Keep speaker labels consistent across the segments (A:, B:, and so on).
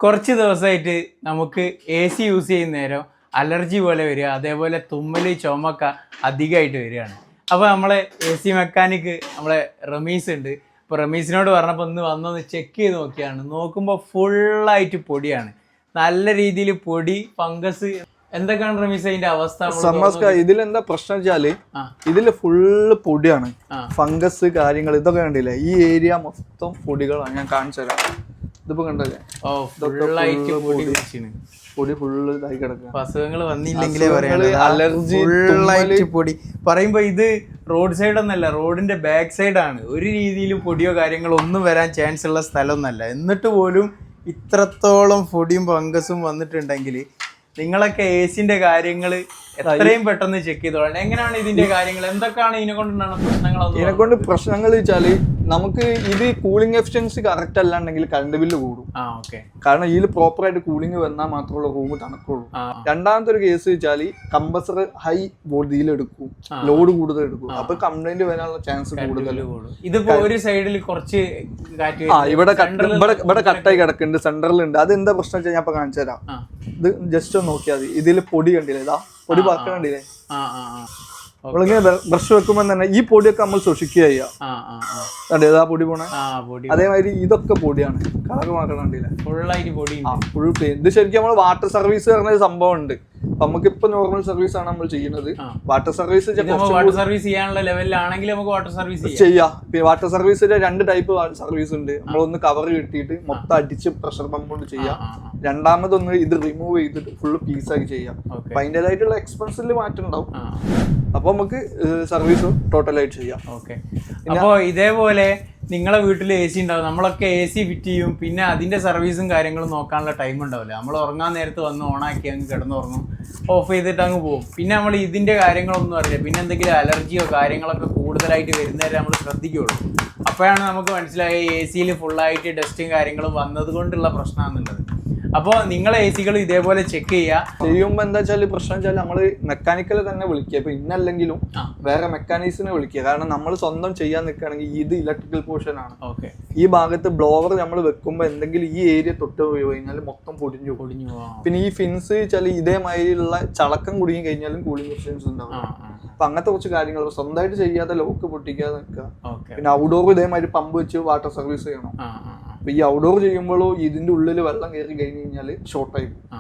A: കുറച്ച് ദിവസമായിട്ട് നമുക്ക് എ സി യൂസ് ചെയ്യുന്ന നേരം അലർജി പോലെ വരിക, അതേപോലെ തുമ്മൽ ചുമക്ക അധികമായിട്ട് വരികയാണ്. അപ്പോൾ നമ്മളെ എ സി മെക്കാനിക്ക് നമ്മളെ റമീസ് ഉണ്ട്. അപ്പോൾ റമീസിനോട് പറഞ്ഞപ്പോൾ ഒന്ന് വന്നൊന്ന് ചെക്ക് ചെയ്ത് നോക്കുമ്പോൾ ഫുള്ളായിട്ട് പൊടിയാണ്, നല്ല രീതിയിൽ പൊടി, ഫംഗസ്. എന്തൊക്കെയാണ് റമീസ് അതിന്റെ അവസ്ഥ?
B: ഇതിലെന്താ പ്രശ്നം വെച്ചാല് ഇതില് ഫുള്ള് പൊടിയാണ്, ഫംഗസ് കാര്യങ്ങൾ ഇതൊക്കെ കണ്ടില്ലേ. ഈ ഏരിയ മൊത്തം പൊടികളാണ്. ഞാൻ കാണിച്ചു തരാം. ഇതിപ്പോ കണ്ടല്ലേ, പൊടി ഫുള്ള് ഇതായി കിടക്കുക.
A: അസുഖങ്ങൾ വന്നില്ലെങ്കിലേ അലർജി പൊടി പറയുമ്പോ ഇത് റോഡ് സൈഡ് ഒന്നല്ല, റോഡിന്റെ ബാക്ക് സൈഡാണ്. ഒരു രീതിയിലും പൊടിയോ കാര്യങ്ങളോ ഒന്നും വരാൻ ചാൻസ് ഉള്ള സ്ഥലമൊന്നല്ല. എന്നിട്ട് പോലും ഇത്രത്തോളം പൊടിയും ഫംഗസും വന്നിട്ടുണ്ടെങ്കിൽ നിങ്ങളൊക്കെ എ സിന്റെ കാര്യങ്ങൾ എത്രയും പെട്ടെന്ന് ചെക്ക് ചെയ്തോളാം. എങ്ങനെയാണ് ഇതിന്റെ കാര്യങ്ങൾ, എന്തൊക്കെയാണ് ഇതിനെക്കൊണ്ടുണ്ടാകുന്ന പ്രശ്നങ്ങൾ?
B: ഇതിനെക്കൊണ്ട് പ്രശ്നങ്ങൾ വെച്ചാല് നമുക്ക് ഇത് കൂളിംഗ് എഫിഷ്യൻസി കറക്റ്റ് അല്ലാണ്ടെങ്കിൽ കറണ്ട് ബില്ല് കൂടും. കാരണം ഇതിൽ പ്രോപ്പർ ആയിട്ട് കൂളിംഗ് വന്നാൽ മാത്രമുള്ള റൂം തണുക്കുള്ളൂ. രണ്ടാമത്തെ ഒരു കേസ് വെച്ചാല് കമ്പസർ ഹൈ ബോഡിയിൽ എടുക്കും, ലോഡ് കൂടുതൽ എടുക്കും, അപ്പൊ കംപ്ലൈന്റ് വരാനുള്ള ചാൻസ് കൂടുതൽ.
A: ഇതിപ്പോ ഒരു സൈഡിൽ കുറച്ച്
B: ഇവിടെ കട്ടായി കിടക്കുന്നുണ്ട്, സെന്ററിലുണ്ട്. അത് എന്താ പ്രശ്നം വെച്ചാൽ ഞാൻ ഇപ്പൊ കാണിച്ചു തരാം. ഇത് ജസ്റ്റ് ഒന്ന് നോക്കിയാൽ മതി. ഇതിൽ പൊടി കണ്ടില്ലേ, ഇതാ പൊടി പാക്ക് കണ്ടില്ലേ. നമ്മളിങ്ങനെ ബ്രഷ് വെക്കുമ്പോ തന്നെ ഈ പൊടിയൊക്കെ നമ്മൾ സൂക്ഷിക്കുക ചെയ്യാം. ഏതാ പൊടി പോണേ. അതേമാതിരി ഇതൊക്കെ പൊടിയാണ്, കളർ മാറ്റം കണ്ടില്ലേ, ഫുൾ ക്ലീൻ. ഇത് ശരിക്കും നമ്മൾ വാട്ടർ സർവീസ് പറഞ്ഞ സംഭവം ഉണ്ട്. നമുക്കിപ്പോ നോർമൽ സർവീസ് ആണ് നമ്മൾ ചെയ്യുന്നത്. വാട്ടർ സർവീസ്
A: ചെയ്യാനുള്ള ലെവലിലാണെങ്കിൽ നമുക്ക് വാട്ടർ സർവീസ്
B: ചെയ്യാം. വാട്ടർ സർവീസിന്റെ രണ്ട് ടൈപ്പ് സർവീസ് ഉണ്ട്. നമ്മളൊന്ന് കവർ കിട്ടിയിട്ട് മൊത്തം അടിച്ച് പ്രഷർ പമ്പ് കൊണ്ട് ചെയ്യാം. രണ്ടാമതൊന്ന് ഇത് റിമൂവ് ചെയ്തിട്ട് ഫുള്ള് പീസാക്കി ചെയ്യാം. അപ്പൊ അതിൻ്റെതായിട്ടുള്ള എക്സ്പെൻസിൽ മാറ്റം ഉണ്ടാവും. അപ്പൊ നമുക്ക് സർവീസ് ടോട്ടലായിട്ട് ചെയ്യാം.
A: ഓക്കെ. അപ്പോ ഇതേപോലെ നിങ്ങളെ വീട്ടിൽ എ സി ഉണ്ടാവും. നമ്മളൊക്കെ എ സി ഫിറ്റ് ചെയ്യും, പിന്നെ അതിന്റെ സർവീസും കാര്യങ്ങളും നോക്കാനുള്ള ടൈം ഉണ്ടാവില്ല. നമ്മൾ ഉറങ്ങാൻ നേരത്ത് വന്ന് ഓണാക്കി അങ്ങ് കിടന്നുറങ്ങും, ഓഫ് ചെയ്തിട്ട് അങ്ങ് പോകും. പിന്നെ നമ്മൾ ഇതിന്റെ കാര്യങ്ങളൊന്നും അറിയില്ല. പിന്നെ എന്തെങ്കിലും അലർജിയോ കാര്യങ്ങളൊക്കെ കൂടുതലായിട്ട് വരുന്നവരെ നമ്മൾ ശ്രദ്ധിക്കുകയുള്ളൂ. അപ്പോഴാണ് നമുക്ക് മനസ്സിലായി എ സിയിൽ ഫുള്ളായിട്ട് ഡസ്റ്റും കാര്യങ്ങളും വന്നത് കൊണ്ടുള്ള പ്രശ്നമാണെന്നുള്ളത്. അപ്പോൾ നിങ്ങളെ എ സികൾ ഇതേപോലെ ചെക്ക്
B: ചെയ്യുമ്പോൾ എന്താ വെച്ചാൽ പ്രശ്നം വെച്ചാൽ നമ്മൾ മെക്കാനിക്കൽ തന്നെ വിളിക്കുക. ഇപ്പൊ ഇന്നല്ലെങ്കിലും വേറെ മെക്കാനിക്സിനെ വിളിക്കുക. കാരണം നമ്മൾ സ്വന്തം ചെയ്യാൻ നിൽക്കുകയാണെങ്കിൽ ഇത് ഇലക്ട്രിക്കൽ പോർഷൻ ആണ്. ഈ ഭാഗത്ത് ബ്ലോവർ നമ്മൾ വെക്കുമ്പോൾ എന്തെങ്കിലും ഈ ഏരിയ തൊട്ട് പോയി കഴിഞ്ഞാൽ മൊത്തം പൊടിഞ്ഞു. പിന്നെ ഈ ഫിൻസ് വെച്ചാൽ ഇതേമാതിരിയുള്ള ചളക്കം കുടുങ്ങി കഴിഞ്ഞാലും കൂളിംഗ് ഓപ്ഷൻസ് ഉണ്ടാവും. അപ്പൊ അങ്ങനത്തെ കുറച്ച് കാര്യങ്ങൾ സ്വന്തമായിട്ട് ചെയ്യാതെ ലോക്ക് പൊട്ടിക്കാതെ നിൽക്കുക. പിന്നെ ഔട്ട്ഡോർ ഇതേമാതിരി പമ്പ് വെച്ച് വാട്ടർ സർവീസ് ചെയ്യണം. അപ്പൊ ഈ ഔട്ട്ഡോർ ചെയ്യുമ്പോഴോ ഇതിന്റെ ഉള്ളിൽ വെള്ളം കയറി കഴിഞ്ഞ് കഴിഞ്ഞാൽ ഷോർട്ടായി പോകും.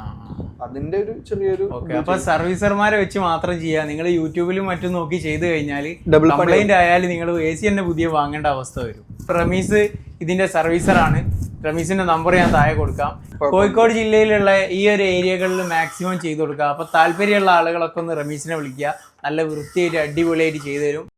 B: അതിന്റെ ഒരു ചെറിയൊരു
A: അപ്പൊ സർവീസർമാരെ വെച്ച് മാത്രം ചെയ്യാം. നിങ്ങൾ യൂട്യൂബിലും മറ്റും നോക്കി ചെയ്ത് കഴിഞ്ഞാൽ കംപ്ലൈന്റ് ആയാലും നിങ്ങൾ എ സി തന്നെ പുതിയ വാങ്ങേണ്ട അവസ്ഥ വരും. റമീസ് ഇതിന്റെ സർവീസറാണ്. റമീസിന്റെ നമ്പർ ഞാൻ താഴെ കൊടുക്കാം. കോഴിക്കോട് ജില്ലയിലുള്ള ഈ ഒരു ഏരിയകളിൽ മാക്സിമം ചെയ്തു കൊടുക്കുക. അപ്പൊ താല്പര്യമുള്ള ആളുകളൊക്കെ ഒന്ന് റമീസിനെ വിളിക്കുക. നല്ല വൃത്തിയായിട്ട് അടിപൊളിയായിട്ട് ചെയ്തു തരും.